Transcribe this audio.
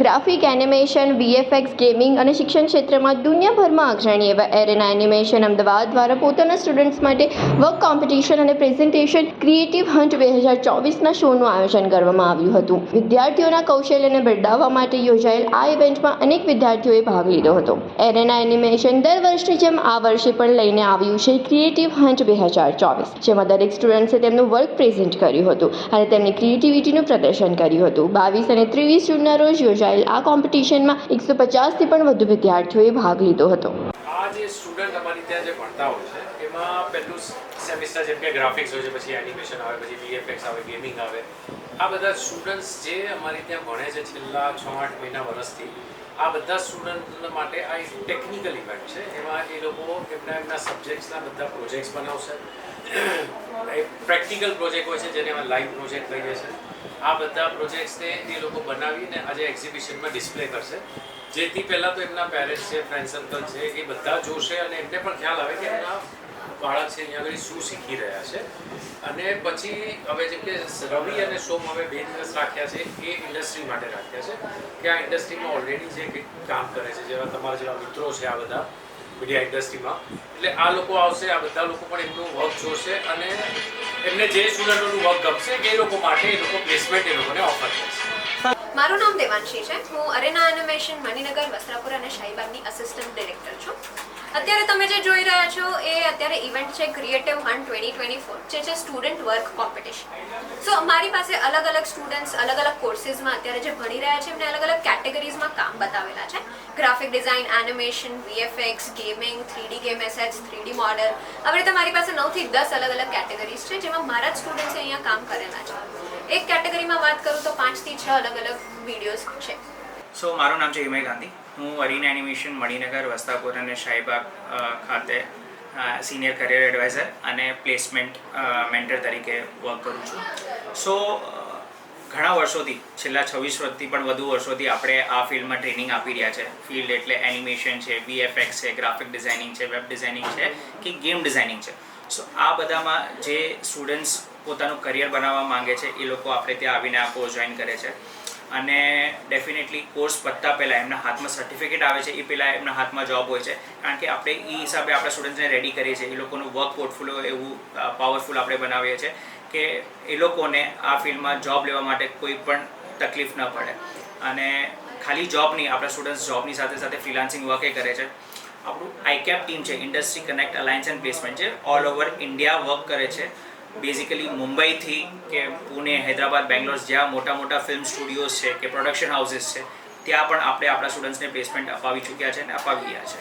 Graphic animation, VFX, gaming અને શિક્ષણ ક્ષેત્રમાં દુનિયાભરમાં અગ્રણી એવા એરેના એનિમેશન અમદાવાદ દ્વારા પોતાના સ્ટુડન્ટ્સ માટે વર્ક કોમ્પિટિશન અને પ્રેઝન્ટેશન ક્રિએટિવ હન્ટ 2024ના શોનું આયોજન કરવામાં આવ્યું હતું. વિદ્યાર્થીઓના કૌશલ્યને બિરદાવવા માટે યોજાયેલ આ ઇવેન્ટમાં અનેક વિદ્યાર્થીઓએ ભાગ લીધો હતો. એરેના એનિમેશન દર વર્ષની જેમ આ વર્ષે પણ લઈને આવ્યું છે ક્રિએટિવ હન્ટ 2024, જેમાં દરેક સ્ટુડન્ટ્સે તેમનું વર્ક પ્રેઝન્ટ કર્યું હતું અને તેમની ક્રિએટિવિટીનું પ્રદર્શન કર્યું હતું. 22 અને 23 જૂનના રોજ યોજાયેલ આ કોમ્પિટિશનમાં 150થી પણ વધુ વિદ્યાર્થીઓએ ભાગ લીધો હતો. આ જે સ્ટુડન્ટ અમારી ત્યાં જે ભણતા હોય છે એમાં પહેલું સેમિસ્ટર જેમ કે ગ્રાફિક્સ હોય છે, પછી એનિમેશન આવે, પછી VFX આવે, ગેમિંગ આવે. આ બધા સ્ટુડન્ટ્સ જે અમારી ત્યાં ભણે છે છેલ્લા 6-8 મહિના વર્ષથી, આ બધા સ્ટુડન્ટ માટે આ એક ટેકનિકલ ઇવેન્ટ છે. એમાં એ લોકો એમના સબ્જેક્ટ્સના બધા પ્રોજેક્ટ્સ બનાવશે. એક પ્રેક્ટિકલ પ્રોજેક્ટ હોય છે જેને અમે લાઈવ પ્રોજેક્ટ કહીએ છીએ. આ બધા પ્રોજેક્ટ્સને એ લોકો બનાવીને આજે એક્ઝિબિશનમાં ડિસ્પ્લે કરશે, જેથી પહેલાં તો એમના પેરેન્ટ્સ છે, ફ્રેન્ડ સર્કલ છે, એ બધા જોશે અને એમને પણ ખ્યાલ આવે કે એમના બાળક છે અહીંયા આગળ શું શીખી રહ્યા છે. અને પછી હવે જેમ કે રવિ અને સોમ હવે 2 દિવસ રાખ્યા છે, એ ઇન્ડસ્ટ્રી માટે રાખ્યા છે કે આ ઇન્ડસ્ટ્રીમાં ઓલરેડી જે કંઈક કામ કરે છે, જેવા તમારા જેવા મિત્રો છે આ બધા મીડિયા ઇન્ડસ્ટ્રીમાં, એટલે આ લોકો આવશે, આ બધા લોકો પણ એમનું વર્ક જોશે અને એમને જે સ્ટુડન્ટોનું વર્ક ગમશે એ લોકો માટે એ લોકો પ્લેસમેન્ટ એ લોકોને ઓફર કરશે. મારું નામ દેવાંશી છે. હું અરેના એનિમેશન મણિનગર, વસ્ત્રાપુર અને શાહીબાગની અસિસ્ટન્ટ ડિરેક્ટર છું. અત્યારે તમે જે જોઈ રહ્યા છો એ અત્યારે ઇવેન્ટ છે ક્રિએટિવ હન્ટ 2024, જે છે સ્ટુડન્ટ વર્ક કોમ્પિટિશન. સો મારી પાસે અલગ અલગ સ્ટુડન્ટ્સ અલગ અલગ કોર્સીસમાં અત્યારે જે ભણી રહ્યા છે એમને અલગ અલગ કેટેગરીઝમાં કામ બતાવેલા છે. Graphic design, animation, VFX, gaming, 3D game assets, 3D model, આવી રીતે મારી પાસે 9 થી 10 અલગ અલગ કેટેગરીઝ છે જેમાં મારા જ સ્ટુડન્ટ્સે અહીંયા કામ કરેલા છે. એક કેટેગરીમાં વાત કરું તો 5 થી 6 અલગ અલગ વિડીયોઝ છે. સો મારું નામ છે હિમય ગાંધી. હું અરીના એનિમેશન મણિનગર, વસ્ત્રાપુર અને શાહીબાગ ખાતે સિનિયર કરિયર એડવાઇઝર અને પ્લેસમેન્ટ મેન્ટર તરીકે વર્ક કરું છું. સો ઘણા વર્ષોથી, છેલ્લા 26 વર્ષથી પણ વધુ વર્ષોથી આપણે આ ફિલ્ડમાં ટ્રેનિંગ આપી રહ્યા છે. ફિલ્ડ એટલે એનિમેશન છે, VFX છે, ગ્રાફિક ડિઝાઇનિંગ છે, વેબ ડિઝાઇનિંગ છે કે ગેમ ડિઝાઇનિંગ છે. સો આ બધામાં જે સ્ટુડન્ટ્સ પોતાનું કરિયર બનાવવા માંગે છે એ લોકો આપણે ત્યાં આવીને આ કોર્સ જોઈન કરે છે. અને ડેફિનેટલી કોર્સ પતતા પહેલાં એમના હાથમાં સર્ટિફિકેટ આવે છે, એ પહેલાં એમના હાથમાં જોબ હોય છે. કારણ કે આપણે એ હિસાબે આપણા સ્ટુડન્ટ્સને રેડી કરીએ છીએ. એ લોકોનું વર્ક પોર્ટફોલિયો એવું પાવરફુલ આપણે બનાવીએ છીએ કે એ લોકોને આ ફિલ્ડમાં જોબ લેવા માટે કોઈ પણ તકલીફ ન પડે. અને ખાલી જોબ નહીં, આપણા સ્ટુડન્ટ્સ જોબની સાથે સાથે ફ્રીલાન્સિંગ વર્ક એ કરે છે. આપણું આઈકેપ ટીમ છે, industry connect alliance and placement છે, ઓલ ઓવર ઇન્ડિયા વર્ક કરે છે. બેઝિકલી મુંબઈથી કે પુણે, હૈદરાબાદ, બેંગ્લોર, જ્યાં મોટા મોટા ફિલ્મ સ્ટુડિયોઝ છે કે પ્રોડક્શન હાઉસીસ છે, ત્યાં પણ આપણે આપણા સ્ટુડન્ટ્સને પ્લેસમેન્ટ અપાવી ચૂક્યા છે અને અપાવી રહ્યા છે.